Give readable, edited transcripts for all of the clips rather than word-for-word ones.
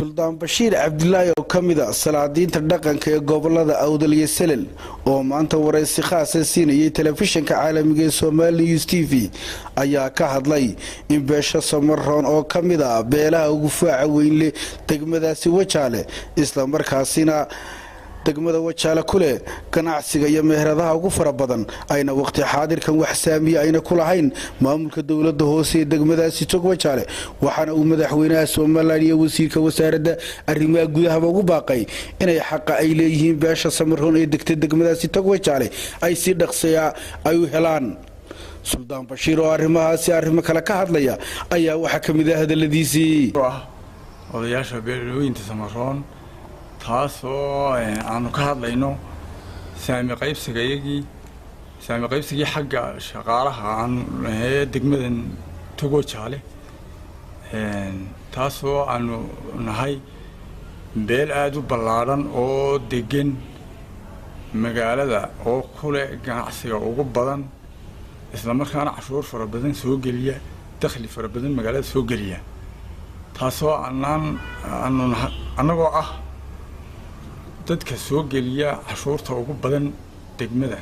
Suldaan Bashiir Cabdilaahi oo kamid ah salaadiinta dhaqanka ee gobolada Awdal iyo Salel oo maanta wareysi khaas ah siinayay telefishinka caalamiga ee Somali News TV ayaa ka hadlay in beesha Samaroon oo kamid ah beelaha ugu faaca weyn leh degmadaasi Wajaale isla markaasina degmada Wajaale kule ganacsiga iyo meheradaha ugu fara badan ayna waqti xaadirkan wax saamiye ayna ku lahayn maamulka dawladda hoose ee degmadaasi Wajaale waxaana uu madaxweynaha Soomaaliya iyo wasiirka wasaaradda arrimaha gudaha ugu baaqay inay xaq ay leeyihiin beesha Samaroon ee degta degmadaasi Wajaale ay si dhaqsiya ay u helaan Suldaan Bashiir oo arrimahaasi arrimo kale ka hadlaya ayaa waxa kamid ah hadaladiisii odayaasha beelooyinka Samaroon taasoo aanu ka hadlayno saami qaybsigii xagga shaqaalaha aan degmadan Wajaale taasoo aanu nahay beel aad u ballaaran oo degan magaalada oo kule ganacsiga ugu badan isla markaana cashuur fara badan soo geliya dakhli fara badan magaalada soo geliya taasoo anagoo ah dadka soo geliya cashuurta ugu badan degmada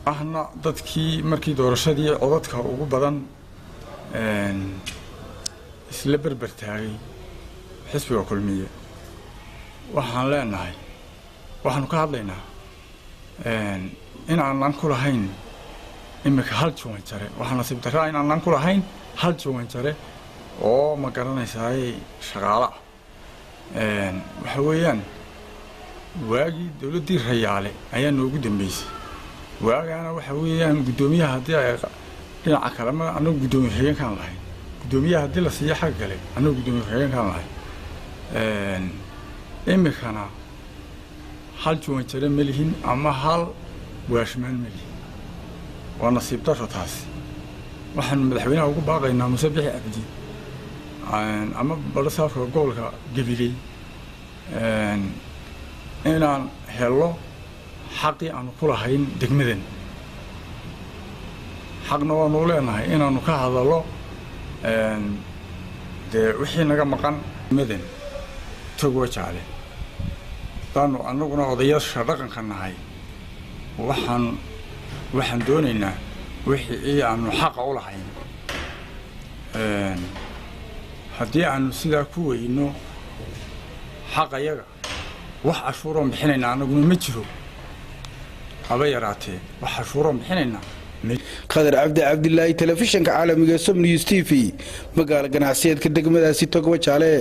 ahna dadkii markii doorashadii codadka ugu badan isla berber taagay xisbiga kulmiye waxaan leenahay waxaanu ka hadlaynaa in aanan ku lahayn imika hal joogan jare waxaan nasiib daraa in aanan ku lahayn hal joogan jare oo ma garanaysaay shaqaala waxa weeyaan waagii dawladdii Rayaale ayaa noogu dambeysay waagaana waxa weeyaan gudoomiyaha hadii ay dhinaca kale ma anagu gudoomiye xigeenkan lahayn gudoomiyaha hadii la siiyo xaq gale anagu gudoomiye xigeenkan lahayn imikana hal joogan jare malihin ama hal waashmaan malihin waa nasiib daro taas waxaan madaxweynaha ugu baaqaynaa Muuse Bixi Cabdi ama balasaafka gobolka Gabiley inaan helo xaqii aan ku lahayn degmadan xaqna waanu leenahay inaanu ka hadalo wixii naga maqan degmadan Wajaale taanu anaguna odayaasha dhaqanka nahay waxaan doonaynaa wixii aanu xaq u lahayn haddii aanu sidaa ku weyno xaq ayaga wax cashuuro bixinayna anaguna ma jiro haba yaraatee wax cashuuro bixinayna Qadar Cabdilaahi telefishinka caalamiga ee Somali News TV magaala ganacsiyeedka degmadaasi Wajaale.